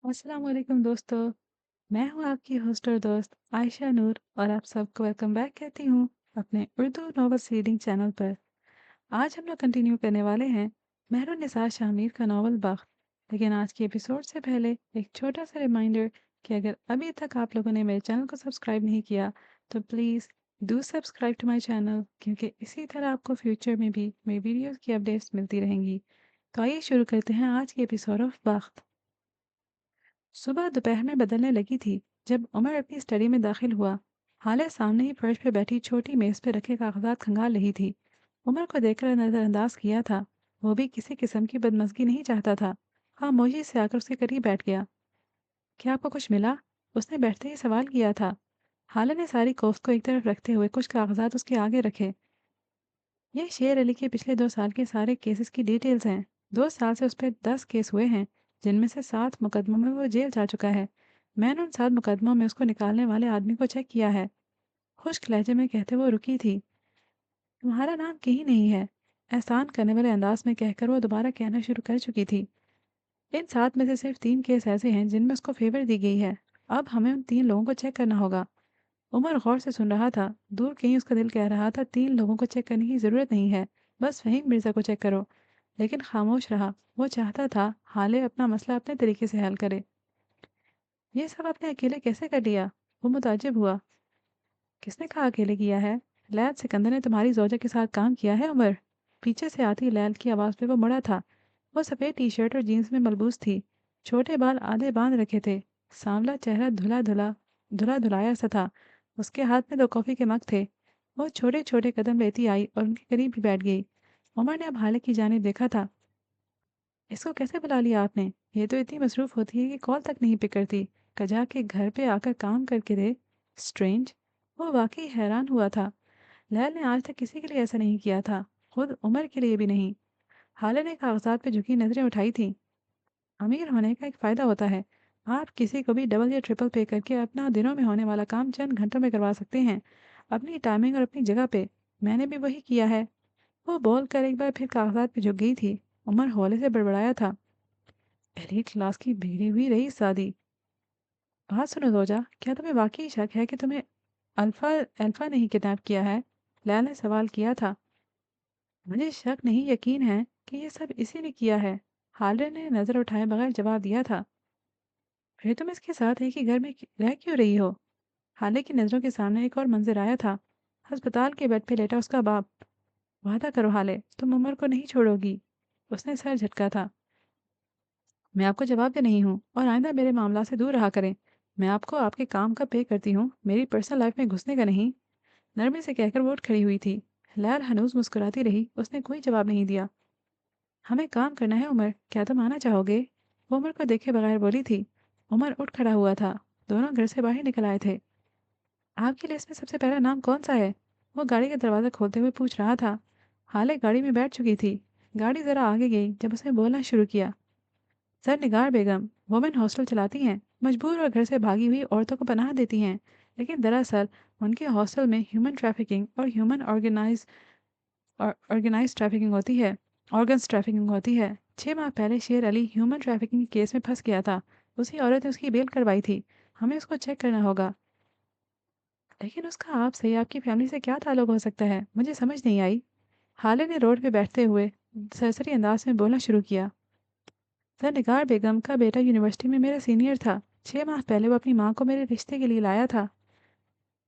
अस्सलाम वालेकुम दोस्तों। मैं हूँ आपकी होस्ट और दोस्त आयशा नूर और आप सबको वेलकम बैक कहती हूँ अपने उर्दू नॉवेल्स रीडिंग चैनल पर। आज हम लोग कंटिन्यू करने वाले हैं मेहरुन्निसा शामिर का नॉवल बख्त। लेकिन आज के एपिसोड से पहले एक छोटा सा रिमाइंडर कि अगर अभी तक आप लोगों ने मेरे चैनल को सब्सक्राइब नहीं किया तो please do subscribe to my channel, क्योंकि इसी तरह आपको फ्यूचर में भी मेरी वीडियोज़ की अपडेट्स मिलती रहेंगी। तो आइए शुरू करते हैं आज के एपिसोड ऑफ बख्त। सुबह दोपहर में बदलने लगी थी जब उमर अपनी स्टडी में दाखिल हुआ। हाले सामने ही फर्श पे बैठी छोटी मेज पे रखे कागजात खंगाल रही थी। उमर को देखकर नजरअंदाज किया था। वो भी किसी किस्म की बदमज़गी नहीं चाहता था। खामोशी से आकर उसके करीब बैठ गया। क्या आपको कुछ मिला? उसने बैठते ही सवाल किया था। हाले ने सारी कोफ्त को एक तरफ रखते हुए कुछ कागजात उसके आगे रखे। ये शेर अली के पिछले 2 साल के सारे केसेस की डिटेल्स हैं। 2 साल से उस पर 10 केस हुए हैं, जिनमें से 7 मुकदमों में वो जेल जा चुका है। मैंने उन 7 मुकदमों में उसको निकालने वाले आदमी को चेक किया है। खुश्क लहजे में कहते वो रुकी थी। तुम्हारा नाम कहीं नहीं है, एहसान करने वाले अंदाज में कहकर वो दोबारा कहना शुरू कर चुकी थी। इन 7 में से सिर्फ 3 केस ऐसे हैं जिनमें उसको फेवर दी गई है। अब हमें उन 3 लोगों को चेक करना होगा। उमर गौर से सुन रहा था। दूर कहीं उसका दिल कह रहा था 3 लोगों को चेक करने की ज़रूरत नहीं है, बस फहीम मिर्ज़ा को चेक करो। लेकिन खामोश रहा। वो चाहता था हाले अपना मसला अपने तरीके से हल करे। ये सब आपने अकेले कैसे कर लिया? वो मुताजिब हुआ। किसने कहा अकेले किया है? लैल सिकंदर ने तुम्हारी जोजा के साथ काम किया है उमर। पीछे से आती लैल की आवाज़ पे वो मुड़ा था। वो सफ़ेद टी शर्ट और जीन्स में मलबूस थी। छोटे बाल आधे बांध रखे थे। सांवला चेहरा धुला धुला धुला धुलाया सा था। उसके हाथ में 2 कॉफ़ी के मग थे। वो छोटे छोटे कदम लेती आई और उनके करीब भी बैठ गई। उमर ने अब हाले की जानिब देखा था। इसको कैसे बुला लिया आपने? ये तो इतनी मसरूफ़ होती है कि कॉल तक नहीं पिक करती। कजा के घर पे आकर काम करके दे। स्ट्रेंज। वो वाकई हैरान हुआ था। लैल ने आज तक किसी के लिए ऐसा नहीं किया था, खुद उमर के लिए भी नहीं। हाले ने कागजात पे झुकी नजरें उठाई थी। अमीर होने का एक फ़ायदा होता है। आप किसी को भी डबल या ट्रिपल पे करके अपना दिनों में होने वाला काम चंद घंटों में करवा सकते हैं, अपनी टाइमिंग और अपनी जगह पे। मैंने भी वही किया है। वो बोल कर एक बार फिर कागजात पे झुक गई थी। उमर हौले से बड़बड़ाया था। एलीट क्लास की बिगड़ी हुई रही शादी। बात सुनो रोजा, क्या तुम्हें वाकई शक है कि तुम्हें अल्फा अल्फा नहीं किडनैप किया है? लैला ने सवाल किया था। मुझे शक नहीं, यकीन है कि ये सब इसी ने किया है। हाले ने नजर उठाए बगैर जवाब दिया था। फिर तुम इसके साथ एक ही घर में रह क्यों रही हो? हाले की नजरों के सामने एक और मंजर आया था। अस्पताल के बेड पे लेटा उसका बाप। वादा करो हाले, तुम उमर को नहीं छोड़ोगी। उसने सर झटका था। मैं आपको जवाब दे नहीं हूँ और आइंदा मेरे मामला से दूर रहा करें। मैं आपको आपके काम का पे करती हूँ, मेरी पर्सनल लाइफ में घुसने का नहीं। नरमी से कहकर वो उठ खड़ी हुई थी। लैल हनूज मुस्कुराती रही, उसने कोई जवाब नहीं दिया। हमें काम करना है उमर, क्या तुम आना चाहोगे? वो उमर को देखे बगैर बोली थी। उमर उठ खड़ा हुआ था। दोनों घर से बाहर निकल आए थे। आपकी लिस्ट में सबसे पहला नाम कौन सा है? वो गाड़ी का दरवाज़ा खोलते हुए पूछ रहा था। हाले गाड़ी में बैठ चुकी थी। गाड़ी ज़रा आगे गई जब उसने बोलना शुरू किया। सर निगार बेगम वुमेन हॉस्टल चलाती हैं, मजबूर और घर से भागी हुई औरतों को पनाह देती हैं। लेकिन दरअसल उनके हॉस्टल में ह्यूमन ट्रैफिकिंग और ह्यूमन ऑर्गेनाइज ट्रैफिकिंग होती है। ऑर्गन्स ट्रैफिकिंग होती है। 6 माह पहले शेर अली ह्यूमन ट्रैफिकिंग केस में फंस गया था। उसी औरत ने उसकी बेल करवाई थी। हमें उसको चेक करना होगा। लेकिन उसका आपसे, आपकी फैमिली से क्या ताल्लुक हो सकता है? मुझे समझ नहीं आई। हाले ने रोड पे बैठते हुए सरसरी अंदाज में बोलना शुरू किया। सर निगार बेगम का बेटा यूनिवर्सिटी में मेरा सीनियर था। 6 माह पहले वो अपनी माँ को मेरे रिश्ते के लिए लाया था।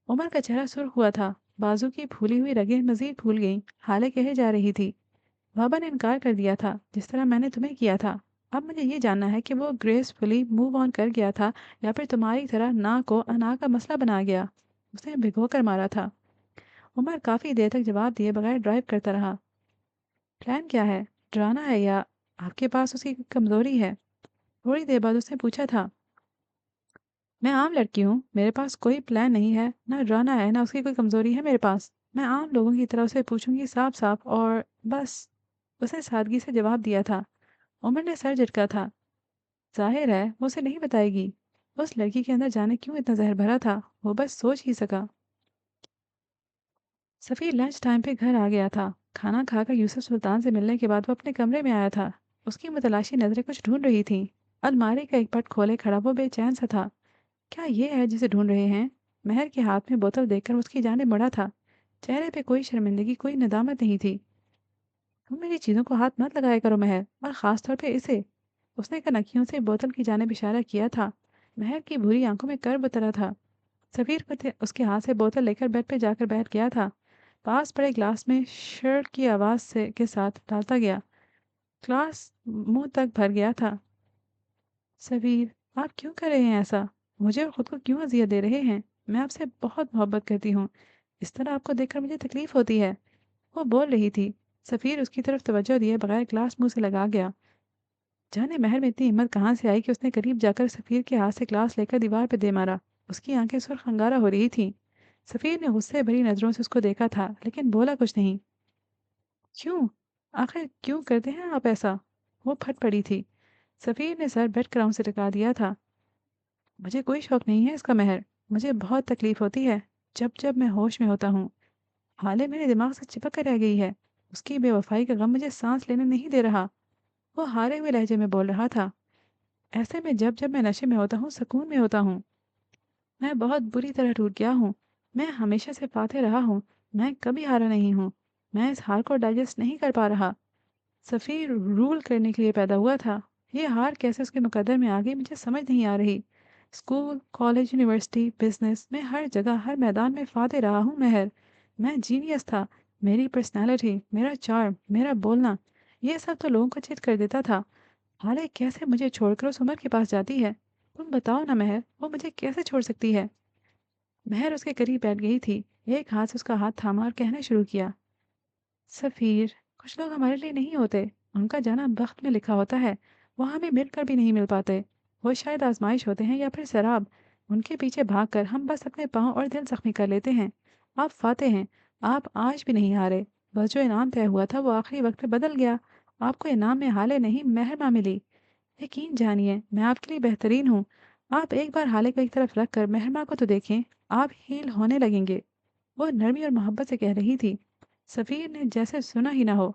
उमर का चेहरा सुर्ख हुआ था। बाजू की फूली हुई रगें मजीद फूल गईं। हाले कहे जा रही थी। बाबा ने इनकार कर दिया था, जिस तरह मैंने तुम्हें किया था। अब मुझे ये जानना है कि वो ग्रेसफुली मूव ऑन कर गया था या फिर तुम्हारी तरह ना को अना का मसला बना गया। उसने भिगो कर मारा था। उमर काफी देर तक जवाब दिए बगैर ड्राइव करता रहा। प्लान क्या है? डराना है या आपके पास उसकी कोई कमजोरी है? थोड़ी देर बाद उसने पूछा था। मैं आम लड़की हूँ, मेरे पास कोई प्लान नहीं है, ना डराना है ना उसकी कोई कमजोरी है मेरे पास। मैं आम लोगों की तरह उसे पूछूंगी साफ साफ और बस। उसने सादगी से जवाब दिया था। उमर ने सर झटका था। जाहिर है वो उसे नहीं बताएगी। उस लड़की के अंदर जाने क्यों इतना जहर भरा था, वो बस सोच ही सका। सफ़ी लंच टाइम पे घर आ गया था। खाना खाकर यूसुफ सुल्तान से मिलने के बाद वो अपने कमरे में आया था। उसकी मुतलाशी नज़रें कुछ ढूंढ रही थीं। अलमारी का एक पट खोले खड़ा वो बेचैन सा था। क्या ये है जिसे ढूंढ रहे हैं? महर के हाथ में बोतल देखकर उसकी जाने बढ़ा था। चेहरे पे कोई शर्मिंदगी, कोई नदामत नहीं थी। तुम मेरी चीजों को हाथ मत लगाया करो महर, और खास तौर पे इसे। उसने कनखियों से बोतल की जानिब इशारा किया था। महर की भूरी आंखों में कर्व उतरा था। सफीर उसके हाथ से बोतल लेकर बेड पे जाकर बैठ गया था। पास पड़े ग्लास में शर्ट की आवाज से के साथ डालता गया। ग्लास मुंह तक भर गया था। सफीर, आप क्यों कर रहे हैं ऐसा? मुझे और खुद को क्यों अजियत दे रहे हैं? मैं आपसे बहुत मोहब्बत करती हूँ। इस तरह आपको देखकर मुझे तकलीफ होती है। वो बोल रही थी। सफीर उसकी तरफ तवज्जो दिए बगैर ग्लास मुंह से लगा गया। जाने महर में इतनी हिम्मत कहाँ से आई कि उसने करीब जाकर सफीर के हाथ से ग्लास लेकर दीवार पे दे मारा। उसकी आंखें सुर्ख अंगारा हो रही थीं। सफीर ने गुस्से भरी नजरों से उसको देखा था, लेकिन बोला कुछ नहीं। क्यों? आखिर क्यों करते हैं आप ऐसा? वो फट पड़ी थी। सफीर ने सर बेड क्राउन से टिका दिया था। मुझे कोई शौक नहीं है इसका महर। मुझे बहुत तकलीफ होती है जब जब मैं होश में होता हूँ। हाले मेरे दिमाग से चिपक कर रह गई है। उसकी बेवफाई का गम मुझे सांस लेने नहीं दे रहा। वो हारे हुए लहजे में बोल रहा था। ऐसे में जब जब मैं नशे में होता हूँ, सुकून में होता हूँ। मैं बहुत बुरी तरह टूट गया हूँ। मैं हमेशा से फाते रहा हूँ। मैं कभी हारा नहीं हूँ। मैं इस हार को डाइजेस्ट नहीं कर पा रहा। सफ़ीर रूल करने के लिए पैदा हुआ था। ये हार कैसे उसके मुकद्दर में आ गई मुझे समझ नहीं आ रही। स्कूल, कॉलेज, यूनिवर्सिटी, बिजनेस में हर जगह, हर मैदान में फाते रहा हूँ महर। मैं जीनियस था। मेरी पर्सनैलिटी, मेरा चार्म, मेरा बोलना, ये सब तो लोगों को चित कर देता था। हाले कैसे मुझे छोड़कर उस उम्र के पास जाती है? तुम बताओ ना महर, वो मुझे कैसे छोड़ सकती है? महर उसके करीब बैठ गई थी। एक हाथ से उसका हाथ थामा और कहना शुरू किया। सफ़ीर, कुछ लोग हमारे लिए नहीं होते। उनका जाना बख्त में लिखा होता है। वो हमें मिलकर भी नहीं मिल पाते। वो शायद आजमाइश होते हैं या फिर शराब। उनके पीछे भागकर हम बस अपने पाँव और दिल जख्मी कर लेते हैं। आप फाते हैं। आप आज भी नहीं हारे। बस जो इनाम तय हुआ था वो आखिरी वक्त में बदल गया। आपको इनाम में हाले नहीं मेहरमा मिली। यकीन जानिए, मैं आपके लिए बेहतरीन हूँ। आप एक बार हाले को एक तरफ रख कर मेहरमा को तो देखें। आप हील होने लगेंगे। वो नरमी और मोहब्बत से कह रही थी। सफ़ीर ने जैसे सुना ही ना हो।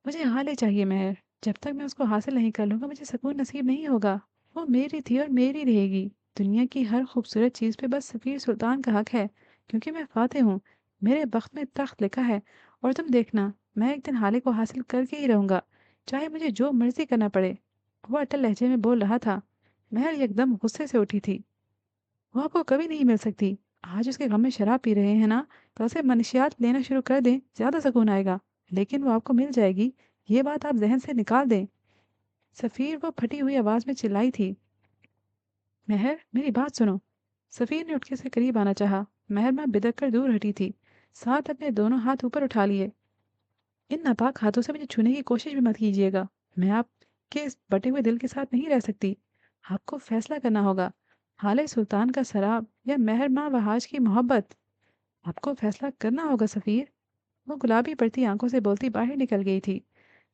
मुझे हाले चाहिए महर। जब तक मैं उसको हासिल नहीं कर लूँगा मुझे सुकून नसीब नहीं होगा। वो मेरी थी और मेरी रहेगी। दुनिया की हर खूबसूरत चीज़ पे बस सफ़ीर सुल्तान का हक है, क्योंकि मैं फ़ाते हूँ। मेरे बख्त में तख्त लिखा है। और तुम देखना, मैं एक दिन हाले को हासिल करके ही रहूँगा, चाहे मुझे जो मर्ज़ी करना पड़े। वो अटल लहजे में बोल रहा था। महर एकदम गुस्से से उठी थी। वो आपको कभी नहीं मिल सकती। आज उसके गम में शराब पी रहे हैं ना, कल से मनशियात लेना शुरू कर दें, ज़्यादा सुकून आएगा। लेकिन वो आपको मिल जाएगी, ये बात आप जहन से निकाल दें। सफ़ीर वो फटी हुई आवाज़ में चिल्लाई थी। महर, मेरी बात सुनो। सफ़ीर ने उठके से करीब आना चाहा। महर माँ बिदक कर दूर हटी थी। साथ अपने दोनों हाथ ऊपर उठा लिए। इन नापाक हाथों से मुझे छूने की कोशिश भी मत कीजिएगा। मैं आपके इस बटे हुए दिल के साथ नहीं रह सकती। आपको फैसला करना होगा। हाले सुल्तान का शराब या महर माँ वहाज की मोहब्बत। आपको फैसला करना होगा सफ़ीर। वो गुलाबी पड़ती आंखों से बोलती बाहर निकल गई थी।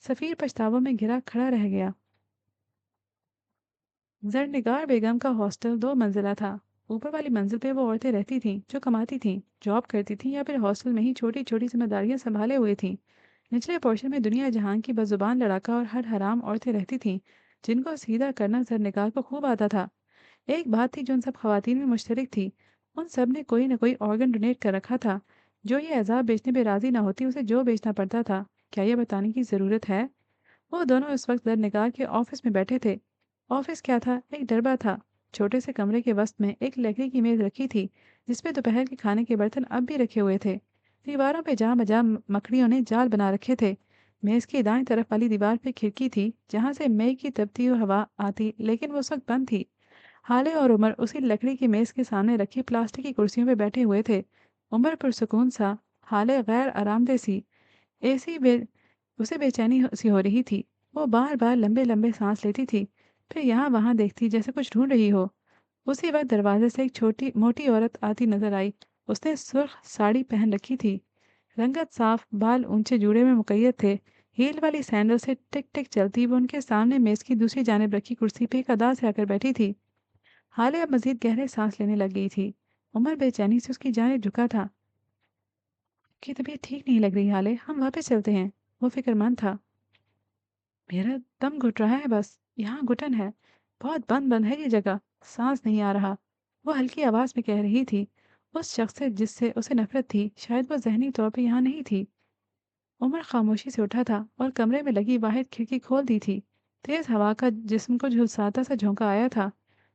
सफ़ीर पछतावों में घिरा खड़ा रह गया। जरनिगार बेगम का हॉस्टल 2 मंजिला था। ऊपर वाली मंजिल पे वो औरतें रहती थीं जो कमाती थीं, जॉब करती थीं या फिर हॉस्टल में ही छोटी छोटी जिम्मेदारियां संभाले हुए थीं। निचले पोर्शन में दुनिया जहां की बजुबान लड़ाका और हर हराम औरतें रहती थीं, जिनको सीधा करना जरनिगार को खूब आता था। एक बात थी जो उन सब खवातीन में मुश्तरक थी। उन सब ने कोई न कोई ऑर्गन डोनेट कर रखा था। जो ये अजाब बेचने पे राजी ना होती उसे जो बेचना पड़ता था। क्या ये बताने की ज़रूरत है? वो दोनों इस वक्त दरनिगार के ऑफिस में बैठे थे। ऑफिस क्या था, एक डरबा था। छोटे से कमरे के वस्त में एक लकड़ी की मेज रखी थी, जिसपे दोपहर के खाने के बर्तन अब भी रखे हुए थे। दीवारों पे जहाँ बजा मकड़ियों ने जाल बना रखे थे। मेज की दाईं तरफ वाली दीवार पे खिड़की थी, जहाँ से मई की तपती हुई हवा आती, लेकिन वो उस वक्त बंद थी। हाले और उमर उसी लकड़ी की मेज के सामने रखी प्लास्टिक की कुर्सियों पे बैठे हुए थे। उमर पुरसुकून सा, हाले गैर आरामदेह सी। एसी बे उसे बेचैनी सी हो रही थी। वो बार बार लंबे लंबे सांस लेती थी, फिर यहाँ वहाँ देखती जैसे कुछ ढूंढ रही हो। उसी वक्त दरवाजे से एक छोटी मोटी औरत आती नजर आई। उसने सुर्ख साड़ी पहन रखी थी। रंगत साफ, बाल ऊंचे जूड़े में मुकैयत थे। हील वाली सैंडल से टिक टिक चलती वो उनके सामने मेज की दूसरी जानिब रखी कुर्सी पे एक अदा से आकर बैठी थी। हाले अब मजीद गहरे सांस लेने लग गई थी। उमर बेचैनी से उसकी जानिब झुका था। कि तबीयत ठीक नहीं लग रही हाले, हम वापस चलते हैं। वो फिक्रमंद था। मेरा दम घुट रहा है बस। यहाँ घुटन है, बहुत बंद बंद है ये जगह, सांस नहीं आ रहा। वो हल्की आवाज में कह रही थी। उस शख्स से जिससे उसे नफरत थी, शायद वो जहनी तौर पे यहाँ नहीं थी। उमर खामोशी से उठा था और कमरे में लगी वाहिद खिड़की खोल दी थी। तेज हवा का जिस्म को झुलसाता सा झोंका आया था।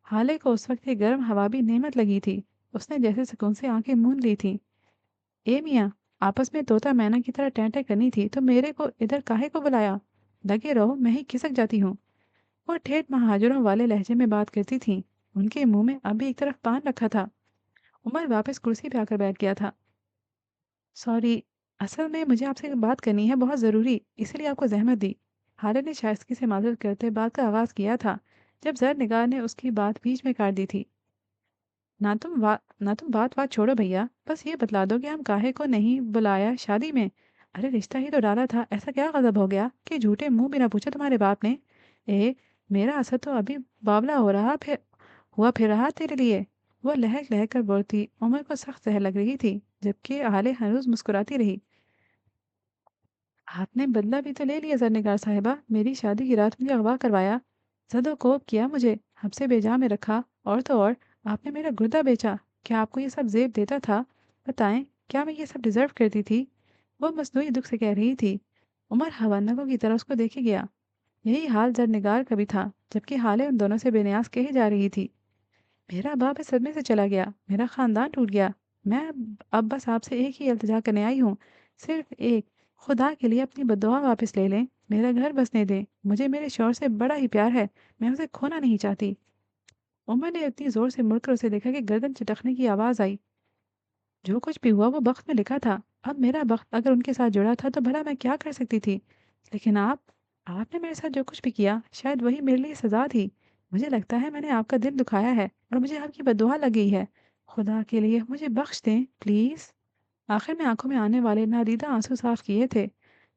हाले को उस वक्त ये गर्म हवा भी नेमत लगी थी। उसने जैसे सुकून से आंखें मूंद ली थी। ए मियाँ, आपस में तोता मैना की तरह टैं करनी थी तो मेरे को इधर काहे को बुलाया? लगे रहो, मैं ही खिसक जाती हूँ। वो ठेठ महाजरों वाले लहजे में बात करती थी। उनके मुंह में अभी एक तरफ पान रखा था। उमर वापस कुर्सी पे आकर बैठ गया था। सॉरी, असल में मुझे आपसे बात करनी है, बहुत ज़रूरी, इसीलिए आपको ज़हमत दी। हारिस ने शाइस्तगी से माजरत करते बात का आगाज़ किया था, जब जर निगार ने उसकी बात बीच में काट दी थी। ना तुम बात बात छोड़ो भैया, बस ये बतला दो कि हम काहे को नहीं बुलाया शादी में। अरे रिश्ता ही तो डाला था, ऐसा क्या गजब हो गया कि झूठे मुंह बिना पूछे तुम्हारे बाप ने। ए, मेरा असर तो अभी बावला हो रहा फिर रहा तेरे लिए। वो लहक लहक कर बोलती। उमर को सख्त जहर लग रही थी, जबकि हाले हनूज मुस्कुराती रही। आपने बदला भी तो ले लिया जरनिगार साहिबा, मेरी शादी की रात मुझे अगवा करवाया, ज़द-ओ-कोब किया मुझे, हमसे बेजा में रखा, और तो और आपने मेरा गुर्दा बेचा। क्या आपको ये सब ज़ेब देता था? बताएं, क्या मैं ये सब डिज़र्व करती थी? वो मसनूई दुख से कह रही थी। उमर हवन्नकों की तरह उसको देखे गया। यही हाल जरनिगार का भी था, जबकि हालें उन दोनों से बेनियाज कही जा रही थी। मेरा बाप इस सदमे से चला गया, मेरा खानदान टूट गया। मैं अब बस आपसे एक ही इल्तिजा करने आई हूँ, सिर्फ एक। खुदा के लिए अपनी बद्दुआ वापस ले लें, मेरा घर बसने दें। मुझे मेरे शौहर से बड़ा ही प्यार है, मैं उसे खोना नहीं चाहती। उमर ने इतनी जोर से मुड़कर उसे देखा कि गर्दन चटकने की आवाज आई। जो कुछ भी हुआ वो वक्त में लिखा था। अब मेरा वक्त अगर उनके साथ जुड़ा था तो भला मैं क्या कर सकती थी। लेकिन आपने मेरे साथ जो कुछ भी किया, शायद वही मेरे लिए सजा थी। मुझे लगता है मैंने आपका दिल दुखाया है और मुझे आपकी बद्दुआ लग गई है। खुदा के लिए मुझे बख्श दें प्लीज। आखिर में आंखों में आने वाले नादीदा आंसू साफ किए थे।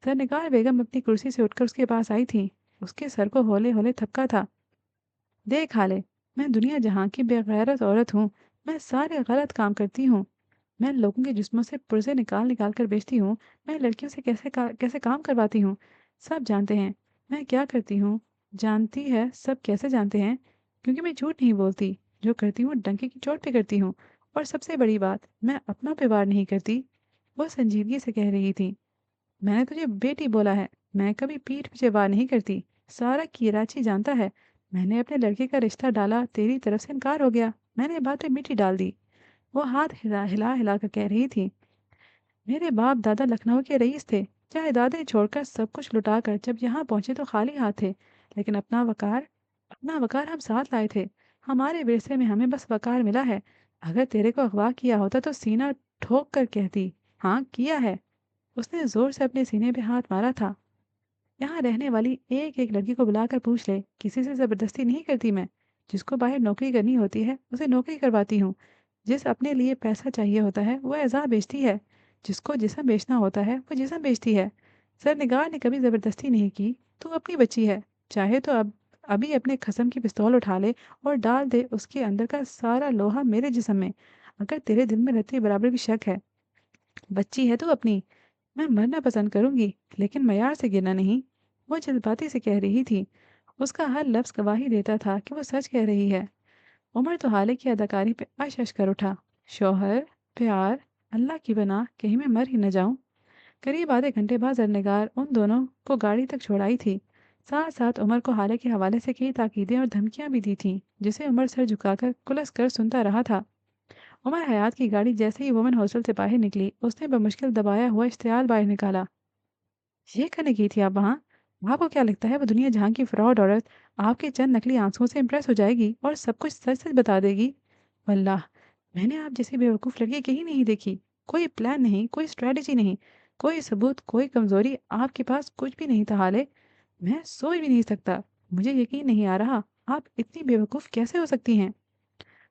सरनिगार बेगम अपनी कुर्सी से उठकर उसके पास आई थी। उसके सर को हौले हौले थपका था। देख हाले, मैं दुनिया जहाँ की बेगैरत औरत हूँ। मैं सारे गलत काम करती हूँ। मैं लोगों के जिस्मों से पुर्जे निकाल निकाल कर बेचती हूँ। मैं लड़कियों से कैसे काम करवाती हूँ। सब जानते हैं मैं क्या करती हूँ। जानती है, सब कैसे जानते हैं, क्योंकि मैं झूठ नहीं बोलती। जो करती हूँ डंके की चोट पे करती हूँ। और सबसे बड़ी बात, मैं अपना पे वार नहीं करती। वो संजीदगी से कह रही थी। मैंने तुझे बेटी बोला है, मैं कभी पीठ पीछे वार नहीं करती। सारा कीराची जानता है। मैंने अपने लड़के का रिश्ता डाला, तेरी तरफ से इनकार हो गया, मैंने बात पे मिट्टी डाल दी। वो हाथ हिला हिला हिला कर कह रही थी। मेरे बाप दादा लखनऊ के रईस थे। जायदादें छोड़कर सब कुछ लुटाकर जब यहाँ पहुंचे तो खाली हाथ थे। लेकिन अपना वकार हम साथ लाए थे। हमारे विरसे में हमें बस वकार मिला है। अगर तेरे को अगवा किया होता तो सीना ठोक कर कहती, हाँ किया है। उसने जोर से अपने सीने पे हाथ मारा था। यहाँ रहने वाली एक एक लड़की को बुलाकर पूछ ले, किसी से जबरदस्ती नहीं करती मैं। जिसको बाहर नौकरी करनी होती है उसे नौकरी करवाती हूँ। जिस अपने लिए पैसा चाहिए होता है वो एज़ा बेचती है। जिसको जिस्म बेचना होता है वो जिस्म बेचती है। सरनिगार ने कभी जबरदस्ती नहीं की। तू अपनी बच्ची है, चाहे तो अब अभी अपने खसम की पिस्तौल उठा ले और डाल दे उसके अंदर का सारा लोहा मेरे जिस्म में, अगर तेरे दिल में रत्ती बराबर भी शक है। बच्ची है तू अपनी। मैं मरना पसंद करूंगी, लेकिन मयार से गिरना नहीं। वो जज्बाती से कह रही थी। उसका हर लफ्ज गवाही देता था कि वो सच कह रही है। उमर तो हाले की अदाकारी पे अश अश कर उठा। शौहर, प्यार, अल्लाह की बना कहीं मैं मर ही न जाऊं। करीब आधे घंटे बाद जरनेगार उन दोनों को गाड़ी तक छोड़ाई थी। साथ साथ उमर को हाले के हवाले से कई ताकीदें और धमकियां भी दी थीं, जिसे उमर सर झुकाकर कुलस कर सुनता रहा था। उमर हयात की गाड़ी जैसे ही वुमेन हॉस्टल से बाहर निकली, उसने बमुश्किल दबाया हुआ इश्तिहार बाहर निकाला। ये करने गई थी आप वहाँ? आपको क्या लगता है वो दुनिया जहाँ की फ्रॉड औरत आपके चंद नकली आंसुओं से इम्प्रेस हो जाएगी और सब कुछ सच सच बता देगी? वल्लाह, मैंने आप जैसी बेवकूफ़ लड़की कहीं नहीं देखी। कोई प्लान नहीं, कोई स्ट्रेटजी नहीं, कोई सबूत, कोई कमजोरी, आपके पास कुछ भी नहीं था हाले। मैं सोच भी नहीं सकता। मुझे यकीन नहीं आ रहा, आप इतनी बेवकूफ़ कैसे हो सकती हैं?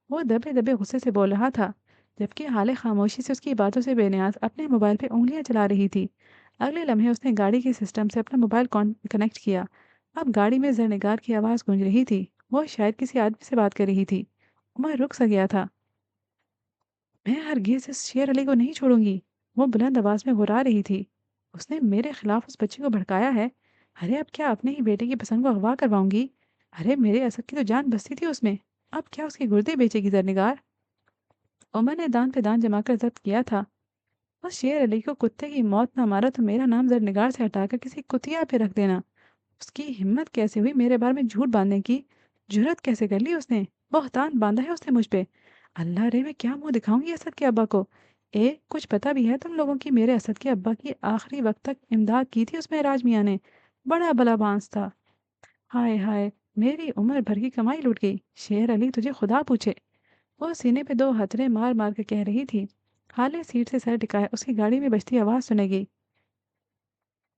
वो दबे दबे गुस्से से बोल रहा था, जबकि हाले खामोशी से उसकी बातों से बेनियाज अपने मोबाइल पे उंगलियां चला रही थी। अगले लम्हे उसने गाड़ी के सिस्टम से अपना मोबाइल कनेक्ट किया। अब गाड़ी में जरनिगार की आवाज़ गूंज रही थी। वो शायद किसी आदमी से बात कर रही थी। उमर रुक सा गया था। मैं हरगिज़ इस शेर अली को नहीं छोड़ूंगी। वो बुलंद आवाज में घुरा रही थी। उसने मेरे खिलाफ उस बच्चे को भड़काया है। अरे अब क्या अपने ही बेटे की पसंद को अगवा करवाऊंगी? अरे मेरे असद की तो जान बसती थी उसमें, अब क्या उसके गुर्दे बेचेगी ज़रनिगार? उमर ने दान पे दान जमाकर ज़ब्त किया था। उस शेर अली को कुत्ते की मौत न मारा तो मेरा नाम ज़रनिगार से हटाकर किसी कुतिया पे रख देना। उसकी हिम्मत कैसे हुई मेरे बारे में झूठ बांधने की? जुर्रत कैसे कर ली उसने? बहतान बांधा है उसने मुझ पे। अल्लाह रे, मैं क्या मुंह दिखाऊंगी असद के अब्बा को? कुछ पता भी है तुम लोगों की मेरे असद के अब्बा की आखिरी वक्त तक इमदाद की थी उसमें राज मियाँ ने? बड़ा भला बांस था। हाय हाय, मेरी उम्र भर की कमाई लुट गई। शेर अली तुझे खुदा पूछे। वो सीने पे दो हथड़े मार मार कर कह रही थी। हाले सीट से सर टिकाया उसकी गाड़ी में बजती आवाज सुनेगी।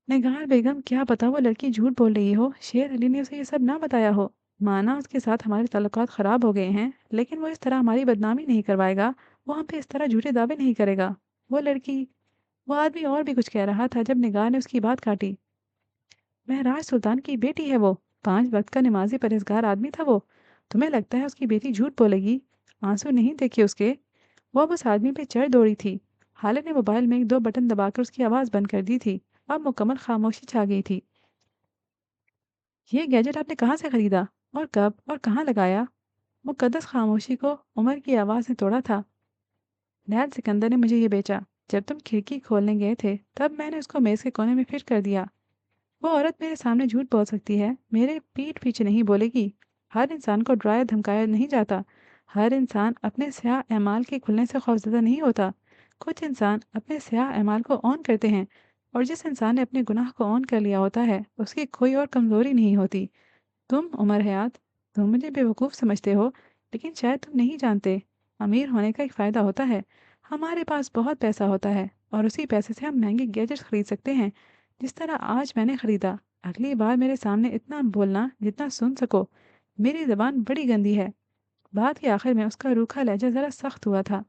निगार बेगम, क्या पता वो लड़की झूठ बोल रही हो, शेर अली ने उसे ये सब ना बताया हो। माना उसके साथ हमारे ताल्लुकात खराब हो गए हैं, लेकिन वो इस तरह हमारी बदनामी नहीं करवाएगा। वो हम पे इस तरह झूठे दावे नहीं करेगा। वो लड़की, वो आदमी और भी कुछ कह रहा था जब निगार ने उसकी बात काटी। महराज सुल्तान की बेटी है वो। 5 वक्त का नमाजी परहेजगार आदमी था वो। तुम्हें लगता है उसकी बेटी झूठ बोलेगी? आंसू नहीं देखे उसके? वो अब उस आदमी पे चढ़ दौड़ी थी। हाले ने मोबाइल में 1-2 बटन दबाकर उसकी आवाज़ बंद कर दी थी। अब मुकम्मल खामोशी छा गई थी। ये गैजेट आपने कहाँ से खरीदा? और कब और कहाँ लगाया? मुकद्दस खामोशी को उमर की आवाज़ ने तोड़ा था। डैड सिकंदर ने मुझे ये बेचा। जब तुम खिड़की खोलने गए थे तब मैंने उसको मेज़ के कोने में फिट कर दिया। वो औरत मेरे सामने झूठ बोल सकती है, मेरे पीठ पीछे नहीं बोलेगी। हर इंसान को डराया धमकाया नहीं जाता। हर इंसान अपने स्याह एमाल के खुलने से खौफजदा नहीं होता। कुछ इंसान अपने स्याह एमाल को ऑन करते हैं, और जिस इंसान ने अपने गुनाह को ऑन कर लिया होता है उसकी कोई और कमज़ोरी नहीं होती। तुम उमर हयात, तुम मुझे बेवकूफ़ समझते हो, लेकिन शायद तुम नहीं जानते। अमीर होने का एक फ़ायदा होता है। हमारे पास बहुत पैसा होता है और उसी पैसे से हम महंगे गैजेट्स खरीद सकते हैं, जिस तरह आज मैंने खरीदा। अगली बार मेरे सामने इतना बोलना जितना सुन सको। मेरी ज़बान बड़ी गंदी है। बात के आखिर में उसका रूखा लहजा ज़रा सख्त हुआ था,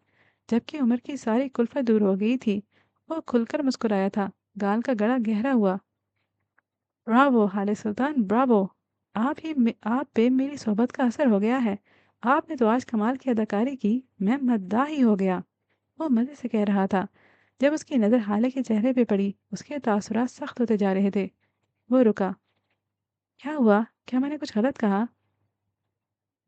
जबकि उमर की सारी कुल्फत दूर हो गई थी। वो खुलकर मुस्कुराया था, गाल का गड़ा गहरा हुआ। ब्रावो हाले सुल्तान, ब्रावो! आप पे मेरी सोहबत का असर हो गया है। आपने तो आज कमाल की अदाकारी की, मैं मद्दाह ही हो गया। वो मज़े से कह रहा था। जब उसकी नज़र हाले के चेहरे पे पड़ी, उसके तासुरात सख्त होते जा रहे थे। वो रुका। क्या हुआ? क्या मैंने कुछ गलत कहा?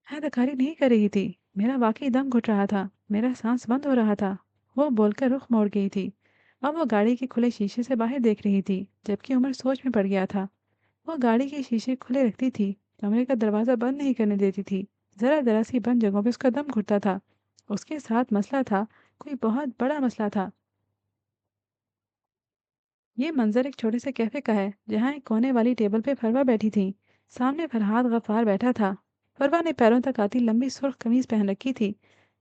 मैं अदाकारी नहीं कर रही थी। मेरा वाकई दम घुट रहा था। मेरा सांस बंद हो रहा था। वो बोलकर रुख मोड़ गई थी। अब वो गाड़ी के खुले शीशे से बाहर देख रही थी, जबकि उमर सोच में पड़ गया था। वो गाड़ी के शीशे खुले रखती थी, कमरे का दरवाज़ा बंद नहीं करने देती थी। ज़रा-ज़रा सी बंद जगहों पे उसका दम घुटता था। उसके साथ मसला था, कोई बहुत बड़ा मसला था। ये मंज़र एक छोटे से कैफ़े का है, जहाँ एक कोने वाली टेबल पे फरवा बैठी थी। सामने फरहाद गफ्फार बैठा था। फरवा ने पैरों तक आती लंबी सुर्ख कमीज़ पहन रखी थी।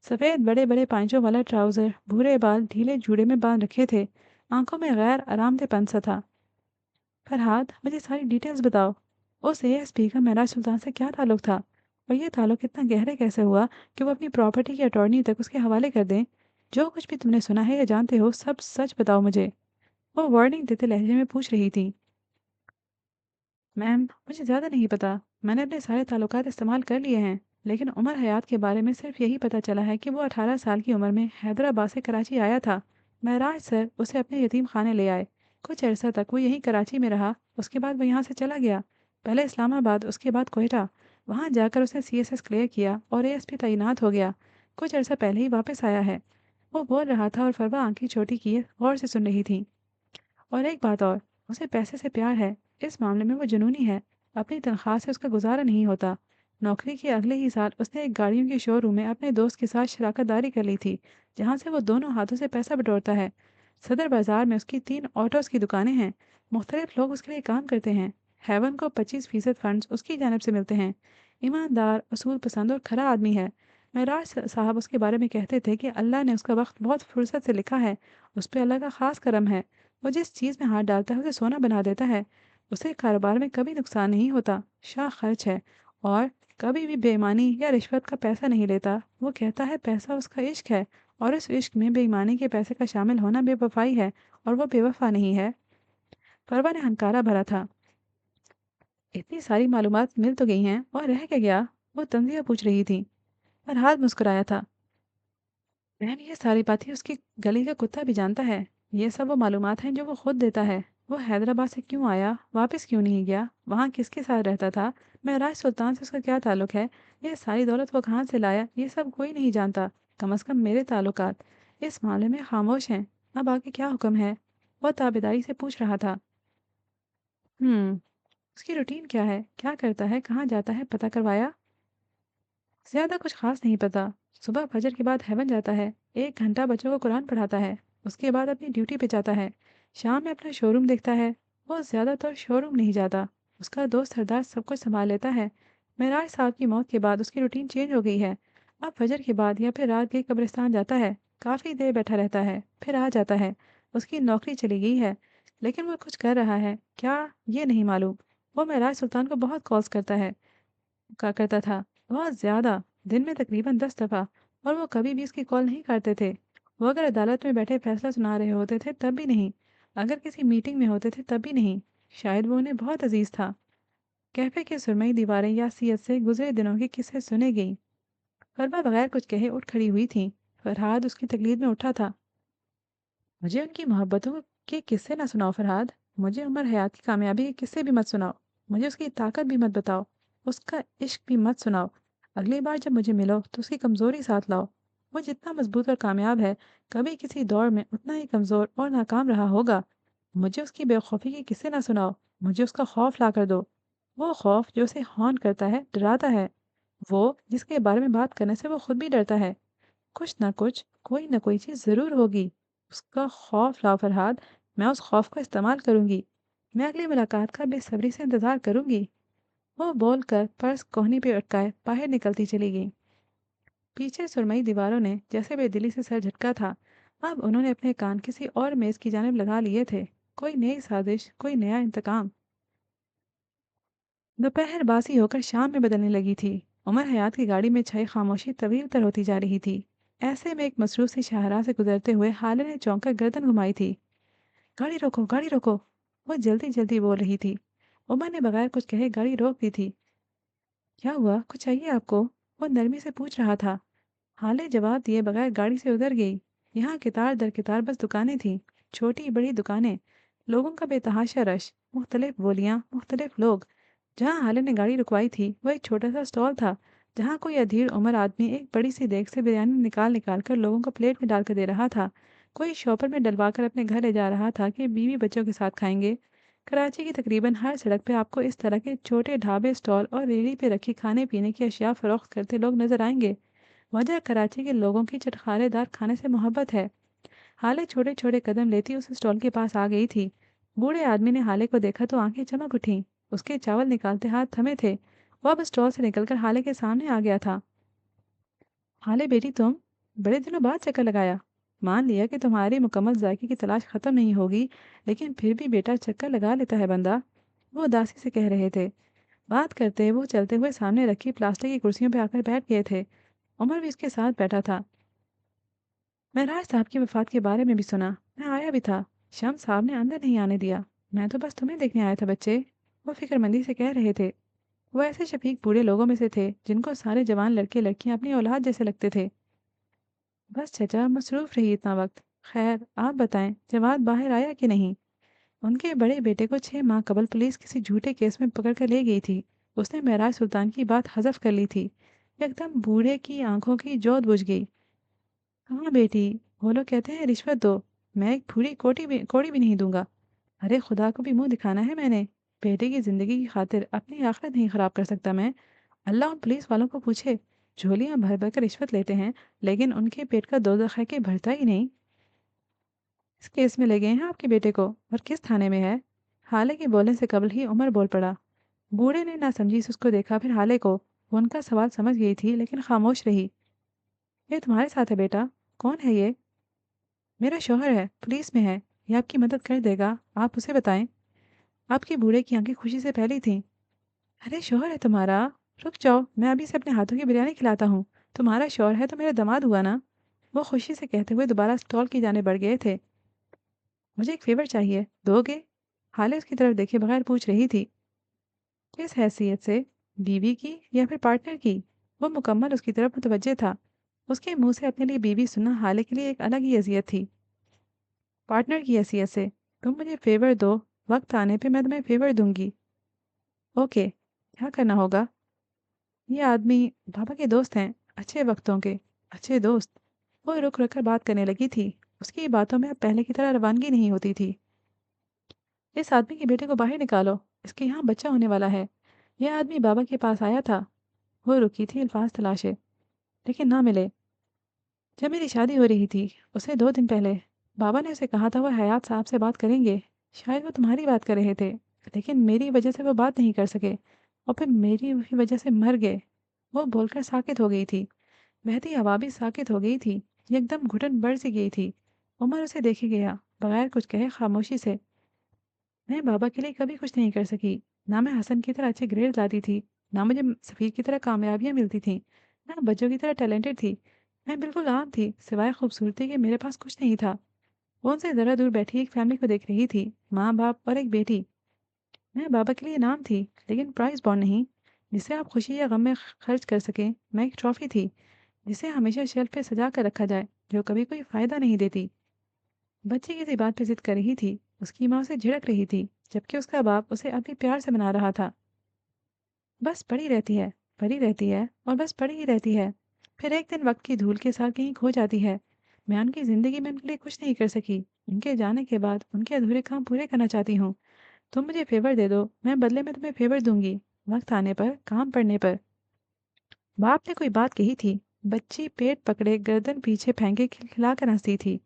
सफ़ेद बड़े-बड़े पांचों वाला ट्राउज़र, भूरे बाल ढीले जूड़े में बांध रखे थे। आंखों में गैर आरामदेहपन सा था। फरहाद, मुझे सारी डिटेल्स बताओ। उस एएसपी का महराज सुल्तान से क्या ताल्लुक था? और ये ताल्लुक इतना गहरे कैसे हुआ कि वो अपनी प्रॉपर्टी के अटॉर्नी तक उसके हवाले कर दें? जो कुछ भी तुमने सुना है या जानते हो, सब सच बताओ मुझे। वो वार्निंग देते लहजे में पूछ रही थी। मैम, मुझे ज़्यादा नहीं पता। मैंने अपने सारे ताल्लुकात इस्तेमाल कर लिए हैं, लेकिन उमर हयात के बारे में सिर्फ यही पता चला है कि वो 18 साल की उम्र में हैदराबाद से कराची आया था। महराज सर उसे अपने यतीम खाने ले आए। कुछ अरसा तक वो यहीं कराची में रहा। उसके बाद वो यहाँ से चला गया। पहले इस्लामाबाद, उसके बाद कोयटा। वहाँ जाकर उसने सीएसएस क्लियर किया और एएसपी तैनात हो गया। कुछ अरसा पहले ही वापस आया है। वो बोल रहा था और फरवा आंखें छोटी किए गौर से सुन रही थी। और एक बात और, उसे पैसे से प्यार है। इस मामले में वो जुनूनी है। अपनी तनख्वाह से उसका गुजारा नहीं होता। नौकरी के अगले ही साल उसने एक गाड़ियों के शोरूम में अपने दोस्त के साथ शराकत दारी कर ली थी, जहाँ से वो दोनों हाथों से पैसा बटोरता है। सदर बाजार में उसकी 3 ऑटोज़ की दुकानें हैं। मुख्तलिफ लोग उसके लिए काम करते हैं। हेवन को 25% फंड्स उसकी जानब से मिलते हैं। ईमानदार, असूल पसंद और खरा आदमी है। महराज साहब उसके बारे में कहते थे कि अल्लाह ने उसका वक्त बहुत फुर्सत से लिखा है। उस पर अल्लाह का ख़ास करम है। वो जिस चीज़ में हाथ डालता है उसे सोना बना देता है। उसे कारोबार में कभी नुकसान नहीं होता। शाह खर्च है, और कभी भी बेईमानी या रिश्वत का पैसा नहीं लेता। वो कहता है पैसा उसका इश्क है, और इस इश्क में बेईमानी के पैसे का शामिल होना बेवफाई है, और वो बेवफा नहीं है। परवा ने हंकारा भरा था। इतनी सारी मालूमात मिल तो गई हैं, और रह क्या गया? वो तंजिया पूछ रही थी। फरहाद मुस्कुराया था। मैम, ये सारी बातें उसकी गली का कुत्ता भी जानता है। ये सब वो मालूमात हैं जो वो खुद देता है। وہ حیدرآباد سے کیوں آیا؟ واپس کیوں نہیں گیا؟ وہاں کس کے ساتھ رہتا تھا؟ معراج سلطان سے اس کا کیا تعلق ہے؟ یہ ساری دولت وہ کہاں سے لایا؟ یہ سب کوئی نہیں جانتا۔ کم از کم میرے تعلقات اس معاملے میں خاموش ہیں۔ اب آگے کیا حکم ہے؟ وہ تابعداری سے پوچھ رہا تھا۔ اس کی روٹین کیا ہے؟ کیا کرتا ہے؟ کہاں جاتا ہے؟ پتہ کروایا؟ زیادہ کچھ خاص نہیں پتا۔ صبح فجر کے بعد ہیون جاتا ہے، 1 گھنٹہ بچوں کو قرآن پڑھاتا ہے، اس کے بعد اپنی ڈیوٹی پہ جاتا ہے، شام میں اپنا شو روم دیکھتا ہے۔ وہ زیادہ تر شو روم نہیں جاتا، اس کا دوست سردار سب کچھ سنبھال لیتا ہے۔ معراج صاحب کی موت کے بعد اس کی روٹین چینج ہو گئی ہے۔ اب فجر کے بعد یا پھر رات گئے قبرستان جاتا ہے، کافی دیر بیٹھا رہتا ہے، پھر آ جاتا ہے۔ اس کی نوکری چلی گئی ہے، لیکن وہ کچھ کر رہا ہے کیا یہ نہیں معلوم۔ وہ معراج سلطان کو بہت کالز کرتا ہے، کا کرتا تھا، بہت زیادہ، دن میں تقریباً 10 دفعہ، اور وہ کبھی بھی اس کی کال نہیں کرتے تھے۔ وہ اگر عدالت میں بیٹھے فیصلہ سنا رہے ہوتے تھے تب بھی نہیں، اگر کسی میٹنگ میں ہوتے تھے تب بھی نہیں۔ شاید وہ انہیں بہت عزیز تھا۔ کیفے کی سرمئی دیواریں یاسیت سے گزرے دنوں کے قصے سنے گئیں۔ فرما بغیر کچھ کہے اٹھ کھڑی ہوئی تھیں۔ فرحاد اس کی تقلید میں اٹھا تھا۔ مجھے ان کی محبتوں کے قصے نہ سناؤ فرحاد، مجھے عمر حیات کی کامیابی کے قصے بھی مت سناؤ، مجھے اس کی طاقت بھی مت بتاؤ، اس کا عشق بھی مت سناؤ۔ اگلی بار جب مجھے ملو تو اس کی کمزوری ساتھ لاؤ۔ وہ جتنا مضبوط اور کامیاب ہے، کبھی کسی دور میں اتنا ہی کمزور اور ناکام رہا ہوگا۔ مجھے اس کی بے خوفی کے قصے نہ سناؤ، مجھے اس کا خوف لا کر دو۔ وہ خوف جو اسے ہان کرتا ہے، ڈراتا ہے، وہ جس کے بارے میں بات کرنے سے وہ خود بھی ڈرتا ہے۔ کچھ نہ کچھ، کوئی نہ کوئی چیز ضرور ہوگی۔ اس کا خوف لا فرہاد، میں اس خوف کو استعمال کروں گی۔ میں اگلی ملاقات کا بے صبری سے انتظار کروں گی۔ وہ بول کر پرس کوہنی پہ اٹکائے باہر نکلتی چلی گئی۔ پیچھے سرمئی دیواروں نے جیسے بے دلی سے سر جھٹکا تھا۔ اب انہوں نے اپنے کان کسی اور میز کی جانب لگا لیے تھے۔ کوئی نئی سازش، کوئی نیا انتقام۔ دوپہر باسی ہو کر شام میں بدلنے لگی تھی۔ عمر حیات کی گاڑی میں چھائی خاموشی طویل تر ہوتی جا رہی تھی۔ ایسے میں ایک مصروف سی شاہراہ سے گزرتے ہوئے حالے نے چونک کر گردن گھمائی تھی۔ گاڑی روکو، گاڑی روکو! وہ جلدی جلدی بول رہی تھی۔ عمر نے بغیر کچھ کہے گاڑی روک دی تھی۔ کیا ہوا؟ کچھ چاہیے آپ کو؟ وہ نرمی سے پوچھ رہا تھا۔ حالے جواب دیے بغیر گاڑی سے اتر گئی۔ یہاں قطار در قطار بس دکانیں تھیں، چھوٹی بڑی دکانیں، لوگوں کا بے تحاشا رش، مختلف بولیاں، مختلف لوگ۔ جہاں حالے نے گاڑی رکوائی تھی وہ ایک چھوٹا سا اسٹال تھا، جہاں کوئی ادھیڑ عمر آدمی ایک بڑی سی دیگ سے بریانی نکال نکال کر لوگوں کو پلیٹ میں ڈال کر دے رہا تھا۔ کوئی شاپر میں ڈلوا کر اپنے گھر لے جا رہا تھا کہ بیوی بچوں کے ساتھ کھائیں گے۔ کراچی کی تقریباً ہر سڑک پہ آپ کو اس طرح کے چھوٹے ڈھابے، اسٹال اور ریڑھی پہ رکھی کھانے پینے کی اشیاء فروخت کرتے لوگ نظر آئیں گے۔ وجہ کراچی کے لوگوں کی چٹخارے دار کھانے سے محبت ہے۔ حالے چھوٹے چھوٹے قدم لیتی اس اسٹال کے پاس آ گئی تھی۔ بوڑھے آدمی نے حالے کو دیکھا تو آنکھیں چمک اٹھیں۔ اس کے چاول نکالتے ہاتھ تھمے تھے۔ وہ اب اسٹال سے نکل کر حالے کے سامنے آ گیا تھا۔ حالے بیٹی، تم بڑے دنوں بعد چکر لگایا۔ مان لیا کہ تمہاری مکمل ذائقے کی تلاش ختم نہیں ہوگی، لیکن پھر بھی بیٹا چکر لگا لیتا ہے بندہ، وہ اداسی سے کہہ رہے تھے۔ بات کرتے وہ چلتے ہوئے سامنے رکھی پلاسٹک کی کرسیوں پہ آ کر بیٹھ گئے تھے۔ عمر بھی اس کے ساتھ بیٹھا تھا۔ معراج صاحب کی وفات کے بارے میں بھی سنا، میں آیا بھی تھا، شمس صاحب نے اندر نہیں آنے دیا۔ میں تو بس تمہیں دیکھنے آیا تھا بچے، وہ فکر مندی سے کہہ رہے تھے۔ وہ ایسے شفیق بوڑھے لوگوں میں سے تھے جن کو سارے جوان لڑکے لڑکیاں اپنی اولاد جیسے لگتے تھے۔ بس چچا، مصروف رہی اتنا وقت۔ خیر آپ بتائیں، جواد باہر آیا کہ نہیں؟ ان کے بڑے بیٹے کو 6 ماہ قبل پولیس کسی جھوٹے کیس میں پکڑ کر لے گئی تھی۔ اس نے معراج سلطان کی بات حذف کر لی تھی۔ ایک دم بوڑھے کی آنکھوں کی جوت بجھ گئی۔ ہاں بیٹی، وہ لوگ کہتے ہیں رشوت دو، میں ایک پھوڑی کوڑی بھی نہیں دوں گا۔ ارے خدا کو بھی منہ دکھانا ہے میں نے۔ بیٹے کی زندگی کی خاطر اپنی آخرت نہیں خراب کر سکتا میں۔ اللہ ان پولیس والوں کو پوچھے، جھولیاں بھر بھر کر رشوت لیتے ہیں لیکن ان کے پیٹ کا دوزخ ہے کہ بھرتا ہی نہیں۔ اس کیس میں لے گئے ہیں آپ کے بیٹے کو، اور کس تھانے میں ہے؟ حالے کے بولنے سے قبل ہی عمر بول پڑا۔ بوڑھے نے نہ سمجھی سے اس کو دیکھا، پھر حالے کو۔ وہ ان کا سوال سمجھ گئی تھی لیکن خاموش رہی۔ یہ تمہارے ساتھ ہے بیٹا؟ کون ہے یہ؟ میرا شوہر ہے، پولیس میں ہے، یہ آپ کی مدد کر دے گا، آپ اسے بتائیں۔ آپ کی بوڑھے کی آنکھیں خوشی سے پھیلی تھیں۔ ارے شوہر ہے تمہارا؟ رک جاؤ، میں ابھی سے اپنے ہاتھوں کی بریانی کھلاتا ہوں۔ تمہارا شوہر ہے تو میرا داماد ہوا نا؟ وہ خوشی سے کہتے ہوئے دوبارہ اسٹال کی جانے بڑھ گئے تھے۔ مجھے ایک فیور چاہیے، دو گے؟ حالے اس کی طرف دیکھے بغیر پوچھ رہی تھی۔ کس حیثیت سے؟ بیوی کی یا پھر پارٹنر کی؟ وہ مکمل اس کی طرف متوجہ تھا۔ اس کے منہ سے اپنے لیے بیوی سننا حالے کے لیے ایک الگ ہی اذیت تھی۔ پارٹنر کی حیثیت سے، تم مجھے فیور دو، वक्त आने पे मैं तुम्हें फेवर दूंगी। ओके, क्या करना होगा? ये आदमी पापा के दोस्त हैं, अच्छे वक्तों के, अच्छे दोस्त। वो रुक रुक कर बात करने लगी थी। उसकी बातों में अब पहले की तरह रवानगी नहीं होती थी। इस आदमी के बेटे को बाहर निकालो, इसके यहाँ बच्चा होने वाला है। यह आदमी बाबा के पास आया था। वो रुकी थी अल्फाज तलाशे, लेकिन ना मिले। जब मेरी शादी हो रही थी, उसे 2 दिन पहले, बाबा ने उसे कहा था वो हयात साहब से बात करेंगे। शायद वो तुम्हारी बात कर रहे थे, लेकिन मेरी वजह से वो बात नहीं कर सके और फिर मेरी ही वजह से मर गए। वो बोलकर साकित हो गई थी। बहती हवा भी साकित हो गई थी। एकदम घुटन बढ़ सी गई थी। उमर उसे देखे गया, बगैर कुछ कहे खामोशी से। मैं बाबा के लिए कभी कुछ नहीं कर सकी। ना मैं हसन की तरह अच्छे ग्रेड लाती थी, ना मुझे सफ़ीर की तरह कामयाबियाँ मिलती थीं, ना बच्चों की तरह टैलेंटेड थी। मैं बिल्कुल आम थी, सिवाय खूबसूरती के मेरे पास कुछ नहीं था। वो उनसे ज़रा दूर बैठी एक फैमिली को देख रही थी, माँ बाप और एक बेटी। मैं बाबा के लिए नाम थी, लेकिन प्राइस बॉन्ड नहीं, जिसे आप खुशी या गम में खर्च कर सकें। मैं एक ट्रॉफी थी, जिसे हमेशा शेल्फ पे सजा कर रखा जाए, जो कभी कोई फ़ायदा नहीं देती। बच्ची किसी बात पे जिद कर रही थी, उसकी माँ उसे झिड़क रही थी, जबकि उसका बाप उसे अभी प्यार से मना रहा था। बस पड़ी रहती है, पड़ी रहती है और बस पड़ी ही रहती है। फिर एक दिन वक्त की धूल के साथ कहीं खो जाती है। मैं उनकी ज़िंदगी में उनके लिए कुछ नहीं कर सकी। उनके जाने के बाद उनके अधूरे काम पूरे करना चाहती हूँ। तुम मुझे फेवर दे दो, मैं बदले में तुम्हें फेवर दूंगी, वक्त आने पर, काम पड़ने पर। बाप ने कोई बात कही थी। बच्ची पेट पकड़े गर्दन पीछे फेंके खिलखिलाकर हंसती थी।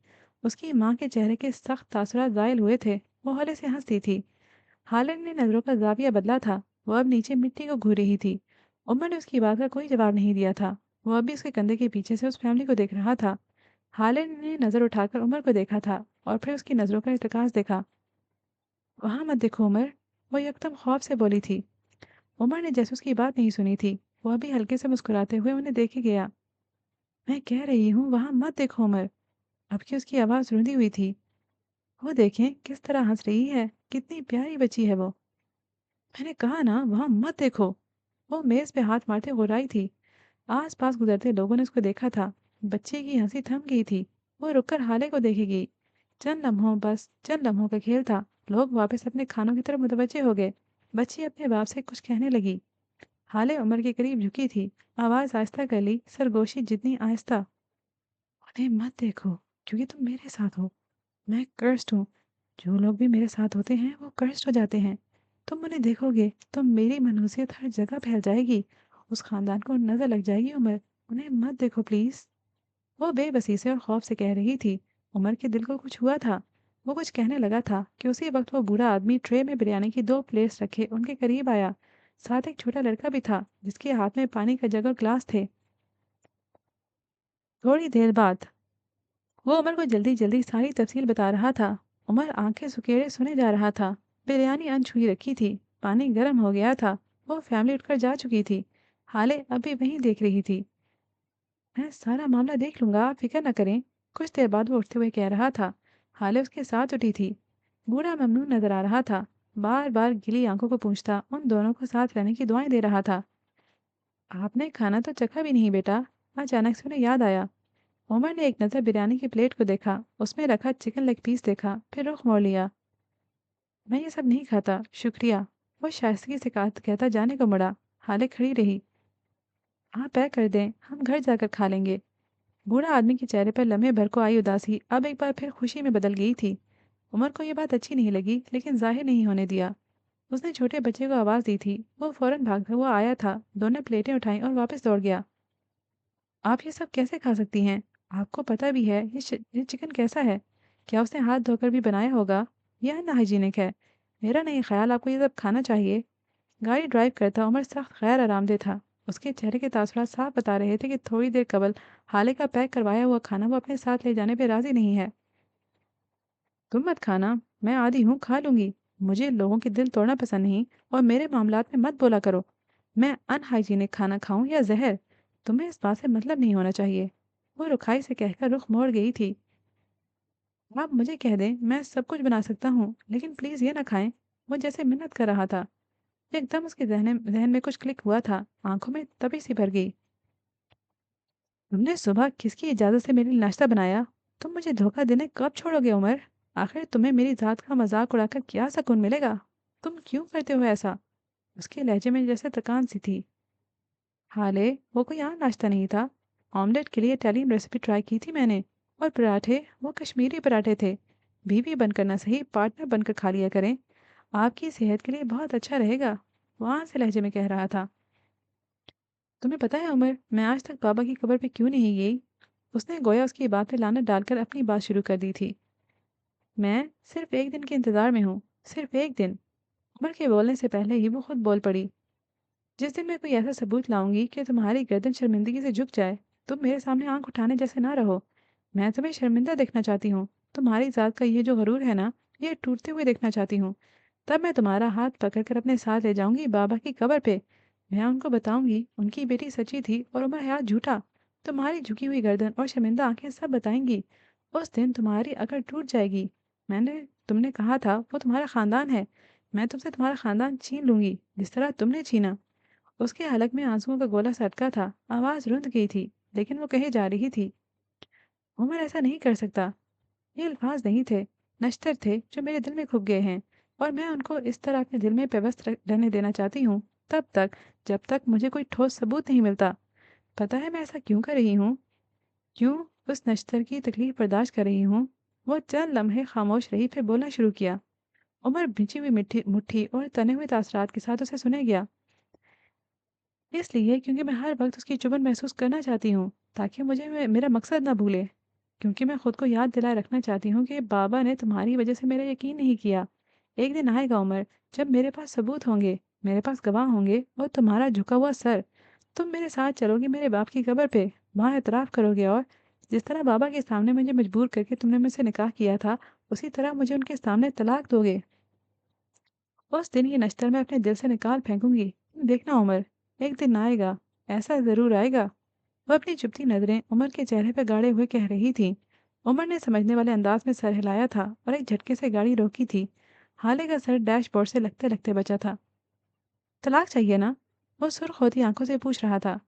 उसकी माँ के चेहरे के सख्त तासुरात ज़ाहिर हुए थे। वो हौले से हंसती थी। हालिद ने नज़रों का जाविया बदला था। वो अब नीचे मिट्टी को घूर रही थी। उमर ने उसकी बात का कोई जवाब नहीं दिया था। वो अभी उसके कंधे के पीछे से उस फैमिली को देख रहा था। हालिद ने नज़र उठाकर उमर को देखा था और फिर उसकी नज़रों का इर्तिकाज़ देखा। वहाँ मत देखो उमर, वो एकदम खौफ से बोली थी। उमर ने जैसे उसकी बात नहीं सुनी थी, वो अभी हल्के से मुस्कुराते हुए उन्हें देखे गया। मैं कह रही हूँ वहाँ मत देखो उमर। अब की उसकी आवाज़ रुंधी हुई थी। वो देखें किस तरह हंस रही है, कितनी प्यारी बच्ची है वो। मैंने कहा ना वहाँ मत देखो। वो मेज पे हाथ मारते गुर्राई थी। आस पास गुजरते लोगों ने उसको देखा था। बच्ची की हंसी थम गई थी। वो रुककर हाले को देखेगी। चंद लम्हों, बस चंद लम्हों का खेल था। लोग वापस अपने खानों की तरफ मुतवज्जे हो गए। बच्ची अपने बाप से कुछ कहने लगी। हाले उम्र के करीब झुकी थी। आवाज आहिस्ता कर ली, सरगोशी जितनी आहिस्ता। उन्हें मत देखो, क्योंकि तुम मेरे साथ हो। मैं कर्स्ड हूँ। जो लोग भी मेरे साथ होते हैं वो कर्स्ड हो जाते हैं। तुम उन्हें देखोगे तो मेरी मनहूसियत हर जगह फैल जाएगी। उस खानदान को नजर लग जाएगी उमर। उन्हें मत देखो प्लीज। वो बेबसी से और खौफ से कह रही थी। उमर के दिल को कुछ हुआ था। वो कुछ कहने लगा था कि उसी वक्त वो बूढ़ा आदमी ट्रे में बिरयानी की 2 प्लेट्स रखे उनके करीब आया। साथ एक छोटा लड़का भी था, जिसके हाथ में पानी का जग और ग्लास थे। थोड़ी देर बाद वो उमर को जल्दी जल्दी सारी तफसील बता रहा था। उमर आंखें सुकेरे सुने जा रहा था। बिरयानी अनछुई रखी थी। पानी गर्म हो गया था। वो फैमिली उठकर जा चुकी थी। हाले अभी वहीं देख रही थी। मैं सारा मामला देख लूंगा, आप फिक्र न करें। कुछ देर बाद वो उठते हुए कह रहा था। हाले उसके साथ उठी थी। बूढ़ा ममनून नजर आ रहा था। बार बार गिली आंखों को पूछता, उन दोनों को साथ रहने की दुआएं दे रहा था। आपने खाना तो चखा भी नहीं बेटा। अचानक से उन्हें याद आया। उमर ने एक नज़र बिरयानी की प्लेट को देखा, उसमें रखा चिकन लेग पीस देखा, फिर रुख मोड़ लिया। मैं ये सब नहीं खाता, शुक्रिया। वो शाइस्तगी से कहता जाने को मुड़ा। हाले खड़ी रही। आप पैक कर दें, हम घर जाकर खा लेंगे। बूढ़ा आदमी के चेहरे पर लम्हे भर को आई उदासी अब एक बार फिर खुशी में बदल गई थी। उमर को ये बात अच्छी नहीं लगी, लेकिन जाहिर नहीं होने दिया। उसने छोटे बच्चे को आवाज़ दी थी। वो फौरन भागता हुआ आया था, दोनों प्लेटें उठाई और वापस दौड़ गया। आप ये सब कैसे खा सकती हैं? आपको पता भी है ये चिकन कैसा है? क्या उसने हाथ धोकर भी बनाया होगा? यह अनहाइजीनिक है। मेरा नहीं ख्याल आपको ये सब खाना चाहिए। गाड़ी ड्राइव करता उमर सख्त गैर आरामदेह था। उसके चेहरे के तासुरात साफ बता रहे थे कि थोड़ी देर कबल हाले का पैक करवाया हुआ खाना वो अपने साथ ले जाने पे राजी नहीं है। तुम मत खाना, मैं आदी हूँ, खा लूंगी। मुझे लोगों के दिल तोड़ना पसंद नहीं और मेरे मामलात में मत बोला करो। मैं अनहाइजीनिक खाना खाऊं या जहर, तुम्हें इस बात से मतलब नहीं होना चाहिए। वो रुखाई से कहकर रुख मोड़ गई थी। आप मुझे कह दें, मैं सब कुछ बना सकता हूँ, लेकिन प्लीज़ ये ना खाएं। वो जैसे मिन्नत कर रहा था। एकदम उसके जहन में कुछ क्लिक हुआ था। आंखों में तभी सी भर गई। तुमने सुबह किसकी इजाज़त से मेरे लिए नाश्ता बनाया? तुम मुझे धोखा देने कब छोड़ोगे उमर? आखिर तुम्हें मेरी ज़ात का मज़ाक उड़ाकर क्या सुकून मिलेगा? तुम क्यों करते हो ऐसा? उसके लहजे में जैसे थकान सी थी। हाले, वो कोई आम नाश्ता नहीं था। ऑमलेट के लिए इटालियन रेसिपी ट्राई की थी मैंने। और पराठे, वो कश्मीरी पराठे थे। बीवी बनकर ना सही, पार्टनर बनकर खा लिया करें। आपकी सेहत के लिए बहुत अच्छा रहेगा। वहाँ से लहजे में कह रहा था। तुम्हें पता है उमर, मैं आज तक बाबा की कब्र पे क्यों नहीं गई? उसने गोया उसकी बात में लानत डालकर अपनी बात शुरू कर दी थी। मैं सिर्फ एक दिन के इंतजार में हूँ। सिर्फ एक दिन। उमर के बोलने से पहले ही वो खुद बोल पड़ी। जिस दिन मैं कोई ऐसा सबूत लाऊंगी कि तुम्हारी गर्दन शर्मिंदगी से झुक जाए, तुम मेरे सामने आंख उठाने जैसे ना रहो। मैं तुम्हें शर्मिंदा देखना चाहती हूँ। तुम्हारी जात का ये जो गरूर है ना, ये टूटते हुए देखना चाहती हूँ। तब मैं तुम्हारा हाथ पकड़कर अपने साथ ले जाऊंगी बाबा की कब्र पे। मैं उनको बताऊंगी उनकी बेटी सच्ची थी और उमर हयात झूठा। तुम्हारी झुकी हुई गर्दन और शर्मिंदा आंखें सब बताएंगी। उस दिन तुम्हारी अकड़ टूट जाएगी। तुमने कहा था वो तुम्हारा खानदान है। मैं तुमसे तुम्हारा खानदान छीन लूंगी, जिस तरह तुमने छीना। उसके हलक में आंसुओं का गोला सा अटका था। आवाज रुंध गई थी, लेकिन वो कहे जा रही थी। उमर ऐसा नहीं कर सकता। ये अल्फाज नहीं थे, नश्तर थे जो मेरे दिल में खुप गए हैं। और मैं उनको इस तरह अपने दिल में पेवस्त रहने देना चाहती हूँ, तब तक जब तक मुझे कोई ठोस सबूत नहीं मिलता। पता है मैं ऐसा क्यों कर रही हूँ? क्यों उस नश्तर की तकलीफ बर्दाश्त कर रही हूँ? वो चंद लम्हे खामोश रही, फिर बोलना शुरू किया। उमर भिंची हुई मिट्टी मुट्ठी और तने हुए तासरात के साथ उसे सुने गया। इसलिए क्योंकि मैं हर वक्त उसकी चुभन महसूस करना चाहती हूँ, ताकि मेरा मकसद ना भूले। क्योंकि मैं खुद को याद दिलाए रखना चाहती हूँ कि बाबा ने तुम्हारी वजह से मेरा यकीन नहीं किया। एक दिन आएगा उमर, जब मेरे पास सबूत होंगे, मेरे पास गवाह होंगे और तुम्हारा झुका हुआ सर। तुम मेरे साथ चलोगे मेरे बाप की कब्र पे, वहाँ एतराफ़ करोगे और जिस तरह बाबा के सामने मुझे मजबूर करके तुमने मुझसे निकाह किया था, उसी तरह मुझे उनके सामने तलाक दोगे। उस दिन ये नश्तर मैं अपने दिल से निकाल फेंकूंगी। तुम देखना उमर, एक दिन आएगा, ऐसा ज़रूर आएगा। वह अपनी चुभती नज़रें उमर के चेहरे पर गाड़े हुए कह रही थी। उमर ने समझने वाले अंदाज में सर हिलाया था और एक झटके से गाड़ी रोकी थी। हाले का सर डैशबोर्ड से लगते लगते बचा था। तलाक चाहिए ना? वो सुर्ख होती आंखों से पूछ रहा था।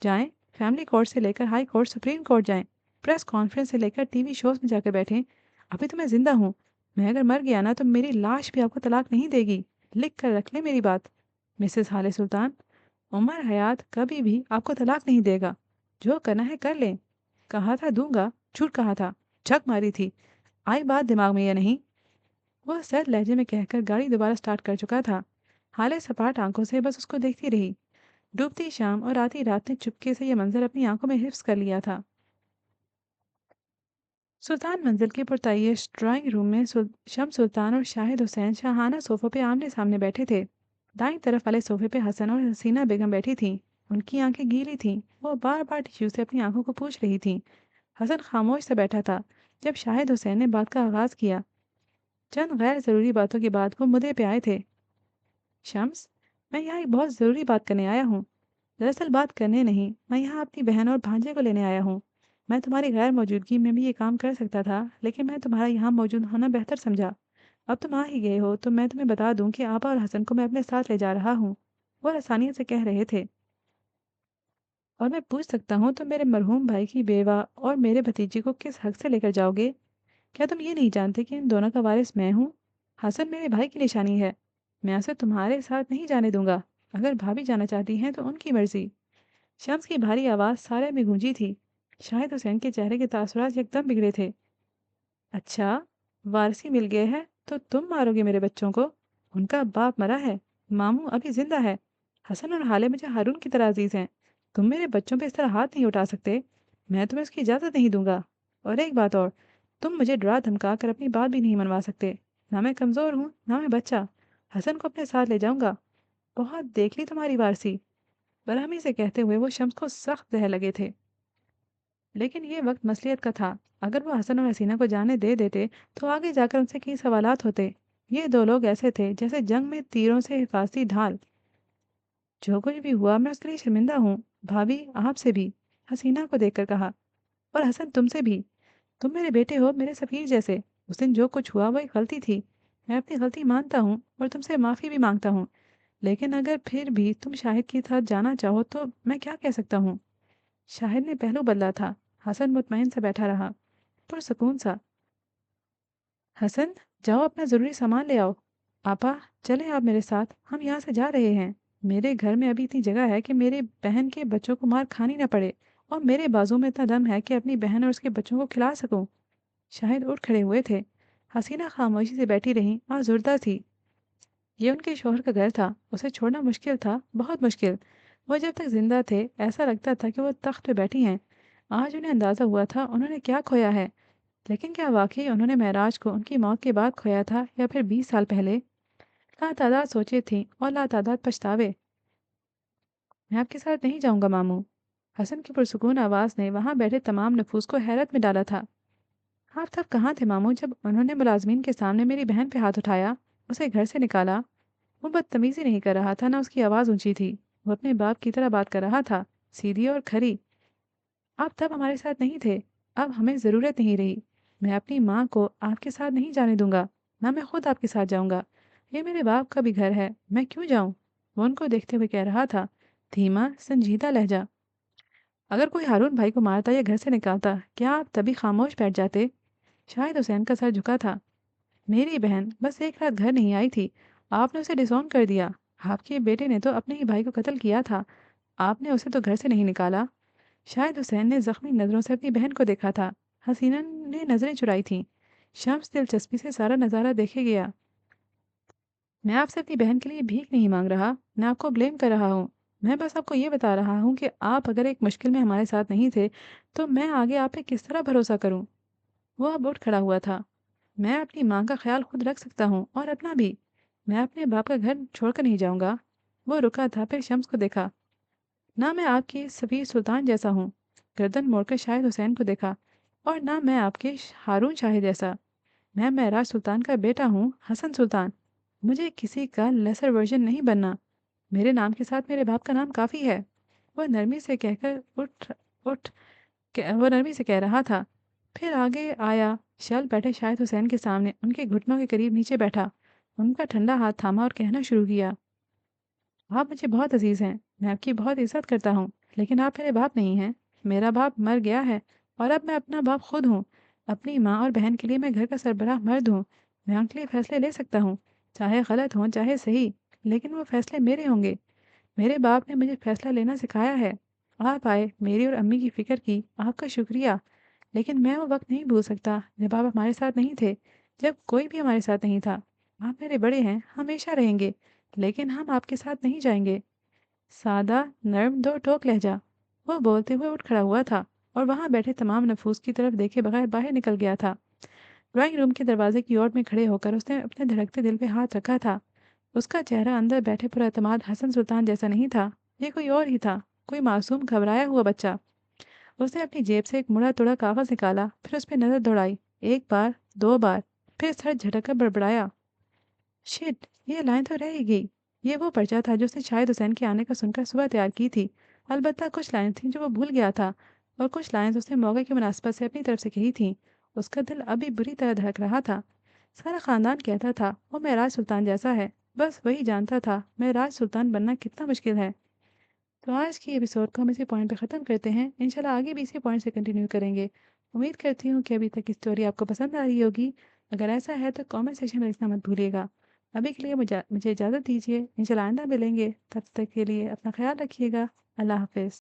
जाएं, फैमिली कोर्ट से लेकर हाई कोर्ट, सुप्रीम कोर्ट जाएं, प्रेस कॉन्फ्रेंस से लेकर टीवी शोज में जाकर बैठें। अभी तो मैं जिंदा हूँ। मैं अगर मर गया ना तो मेरी लाश भी आपको तलाक नहीं देगी। लिख कर रख ले मेरी बात, मिसेस हाले सुल्तान। उमर हयात कभी भी आपको तलाक नहीं देगा। जो करना है कर लें। कहा था दूंगा, झूठ कहा था, झक मारी थी। आई बात दिमाग में या नहीं? वह सर लहजे में कहकर गाड़ी दोबारा स्टार्ट कर चुका था। हाले सपाट आंखों से बस उसको देखती रही। डूबती शाम और आती रात ने चुपके से यह मंजर अपनी आंखों में हिफ्स कर लिया था। सुल्तान मंजिल के पुरताइश ड्राइंग रूम में शम्स सुल्तान और शाहिद हुसैन शाहाना सोफों पे आमने सामने बैठे थे। दाईं तरफ वाले सोफे पे हसन और हसीना बेगम बैठी थीं। उनकी आंखें गीली थीं। वो बार बार टिश्यू से अपनी आंखों को पोंछ रही थीं। हसन खामोश से बैठा था। जब शाहिद हुसैन ने बात का आगाज किया, चंद गैर जरूरी बातों के बाद वो मुद्दे पे आए थे। शम्स, मैं यहाँ एक बहुत ज़रूरी बात करने आया हूँ। दरअसल बात करने नहीं, मैं यहाँ अपनी बहन और भांजे को लेने आया हूँ। मैं तुम्हारी गैर मौजूदगी में भी ये काम कर सकता था, लेकिन मैं तुम्हारा यहाँ मौजूद होना बेहतर समझा। अब तुम आ ही गए हो तो मैं तुम्हें बता दूं कि आपा और हसन को मैं अपने साथ ले जा रहा हूँ। वो आसानियत से कह रहे थे। और मैं पूछ सकता हूँ तो मेरे मरहूम भाई की बेवा और मेरे भतीजे को किस हक से लेकर जाओगे? क्या तुम ये नहीं जानते कि इन दोनों का वारिस मैं हूँ? हसन मेरे भाई की निशानी है। मैं उसे तुम्हारे साथ नहीं जाने दूंगा। अगर भाभी जाना चाहती हैं तो उनकी मर्जी। शम्स की भारी आवाज सारे में गूंजी थी। शाहिद हुसैन के चेहरे के तासुरात एकदम बिगड़े थे। अच्छा, वारसी मिल गए है तो तुम मारोगे मेरे बच्चों को? उनका बाप मरा है, मामू अभी जिंदा है। हसन और हाले मुझे हारून की तरह अजीज हैं। तुम मेरे बच्चों पे इस तरह हाथ नहीं उठा सकते। मैं तुम्हें उसकी इजाजत नहीं दूंगा। और एक बात और, तुम मुझे डरा धमका कर अपनी बात भी नहीं मनवा सकते। ना मैं कमजोर हूँ, ना मैं बच्चा। हसन को अपने साथ ले जाऊंगा। बहुत देख ली तुम्हारी वारसी। बरहमी से कहते हुए वो शम्स को सख्त दह लगे थे। लेकिन ये वक्त मसलियत का था। अगर वो हसन और हसीना को जाने दे देते तो आगे जाकर उनसे कई सवालात होते। ये दो लोग ऐसे थे जैसे जंग में तीरों से हिफाजती ढाल। जो कुछ भी हुआ मैं उसके लिए शर्मिंदा हूँ। भाभी, आपसे भी। हसीना को देखकर कहा। और हसन, तुमसे भी। तुम मेरे बेटे हो, मेरे सफीर जैसे। उस दिन जो कुछ हुआ वो एक गलती थी। मैं अपनी गलती मानता हूँ और तुमसे माफ़ी भी मांगता हूँ। लेकिन अगर फिर भी तुम शाहिद के साथ जाना चाहो तो मैं क्या कह सकता हूँ? शाहिद ने पहलू बदला था। हसन मुतमईन सा बैठा रहा, पुरसकून सा। हसन, जाओ अपना ज़रूरी सामान ले आओ। आपा, चलें आप मेरे साथ, हम यहाँ से जा रहे हैं। मेरे घर में अभी इतनी जगह है कि मेरी बहन के बच्चों को मार खानी ना पड़े, और मेरे बाजू में इतना दम है कि अपनी बहन और उसके बच्चों को खिला सकूं। शाहिद उठ खड़े हुए थे। हसीना खामोशी से बैठी रहीं और जुर्दा थी। ये उनके शौहर का घर था, उसे छोड़ना मुश्किल था, बहुत मुश्किल। वो जब तक जिंदा थे ऐसा लगता था कि वो तख्त पे बैठी हैं। आज उन्हें अंदाज़ा हुआ था उन्होंने क्या खोया है। लेकिन क्या वाकई उन्होंने महराज को उनकी मौत के बाद खोया था या फिर 20 साल पहले? लातादाद सोचे थी और लातादाद पछतावे। मैं आपके साथ नहीं जाऊंगा मामू। हसन की पुरसुकून आवाज़ ने वहां बैठे तमाम नफूस को हैरत में डाला था। आप तब कहाँ थे मामू जब उन्होंने मुलाजमीन के सामने मेरी बहन पे हाथ उठाया, उसे घर से निकाला? वो बदतमीजी नहीं कर रहा था, ना उसकी आवाज़ ऊंची थी। वो अपने बाप की तरह बात कर रहा था, सीधी और खरी। आप तब हमारे साथ नहीं थे, अब हमें ज़रूरत नहीं रही। मैं अपनी माँ को आपके साथ नहीं जाने दूंगा, ना मैं खुद आपके साथ जाऊंगा। ये मेरे बाप का भी घर है, मैं क्यों जाऊं? वो उनको देखते हुए कह रहा था, धीमा संजीदा लहजा। अगर कोई हारून भाई को मारता या घर से निकालता, क्या आप तभी खामोश बैठ जाते? शायद हुसैन का सर झुका था। मेरी बहन बस एक रात घर नहीं आई थी, आपने उसे डिसऑन कर दिया। आपके बेटे ने तो अपने ही भाई को कत्ल किया था, आपने उसे तो घर से नहीं निकाला। शायद हुसैन ने जख्मी नज़रों से अपनी बहन को देखा था। हसीना ने नज़रें चुराई थीं। शम्स दिलचस्पी से सारा नज़ारा देखे गया। मैं आपसे अपनी बहन के लिए भीख नहीं मांग रहा, मैं आपको ब्लेम कर रहा हूँ। मैं बस आपको ये बता रहा हूँ कि आप अगर एक मुश्किल में हमारे साथ नहीं थे, तो मैं आगे आप पे किस तरह भरोसा करूँ? वो अब उठ खड़ा हुआ था। मैं अपनी माँ का ख्याल खुद रख सकता हूँ और अपना भी। मैं अपने बाप का घर छोड़कर नहीं जाऊंगा। वो रुका था, फिर शम्स को देखा। ना मैं आपकी सफ़ीर सुल्तान जैसा हूँ। गर्दन मोड़कर शाहिद हुसैन को देखा। और ना मैं आपके हारून शाह जैसा। मैं महराज सुल्तान का बेटा हूँ, हसन सुल्तान। मुझे किसी का लेसर वर्जन नहीं बनना। मेरे नाम के साथ मेरे बाप का नाम काफ़ी है। वह नरमी से कहकर उठ उठ वो नरमी से कह रहा था। फिर आगे आया, शल बैठे शाहिद हुसैन के सामने उनके घुटनों के करीब नीचे बैठा। उनका ठंडा हाथ थामा और कहना शुरू किया, आप मुझे बहुत अजीज़ हैं, मैं आपकी बहुत इज़्ज़त करता हूँ, लेकिन आप मेरे बाप नहीं हैं। मेरा बाप मर गया है और अब मैं अपना बाप खुद हूँ। अपनी माँ और बहन के लिए मैं घर का सरबराह मर्द हूँ। मैं उनके लिए फ़ैसले ले सकता हूँ, चाहे गलत हों, चाहे सही, लेकिन वो फ़ैसले मेरे होंगे। मेरे बाप ने मुझे फ़ैसला लेना सिखाया है। आप आए, मेरी और अम्मी की फ़िक्र की, आपका शुक्रिया। लेकिन मैं वो वक़्त नहीं भूल सकता जब आप हमारे साथ नहीं थे, जब कोई भी हमारे साथ नहीं था। आप मेरे बड़े हैं, हमेशा रहेंगे, लेकिन हम आपके साथ नहीं जाएँगे। सादा, नर्म, दो टोक लहजा। वो बोलते हुए उठ खड़ा हुआ था और वहां बैठे तमाम नफूस की तरफ देखे बगैर बाहर निकल गया था। ड्राइंग रूम के दरवाजे की ओर में खड़े होकर उसने अपने धड़कते दिल पे हाथ रखा था। उसका चेहरा अंदर बैठे पुरअतमाद हसन सुल्तान जैसा नहीं था। ये कोई और ही था, कोई मासूम घबराया हुआ बच्चा। उसने अपनी जेब से एक मुड़ा तोड़ा कागज निकाला, फिर उस पर नजर दौड़ाई। एक बार, दो बार, फिर सर झटक कर बड़बड़ाया, शिट, ये लाइन तो रह ही गई। ये वो पर्चा था जो उसने शाहिद हुसैन के आने का सुनकर सुबह तैयार की थी। अलबत्ता कुछ लाइन थीं जो वो भूल गया था, और कुछ लाइन्स उसने मौके की मुनासिबत से अपनी तरफ से कही थीं। उसका दिल अभी बुरी तरह धड़क रहा था। सारा खानदान कहता था वो महराज सुल्तान जैसा है, बस वही जानता था महराज सुल्तान बनना कितना मुश्किल है। तो आज की एपिसोड को हम इसी पॉइंट पे ख़त्म करते हैं। इंशाल्लाह आगे भी इसी पॉइंट से कंटिन्यू करेंगे। उम्मीद करती हूँ कि अभी तक की स्टोरी आपको पसंद आ रही होगी। अगर ऐसा है तो कमेंट सेक्शन में लिखना मत भूलिएगा। अभी के लिए मुझे इजाज़त दीजिए। इंशाल्लाह आइंदा मिलेंगे, तब तक के लिए अपना ख्याल रखिएगा। अल्लाह हाफ़िज़।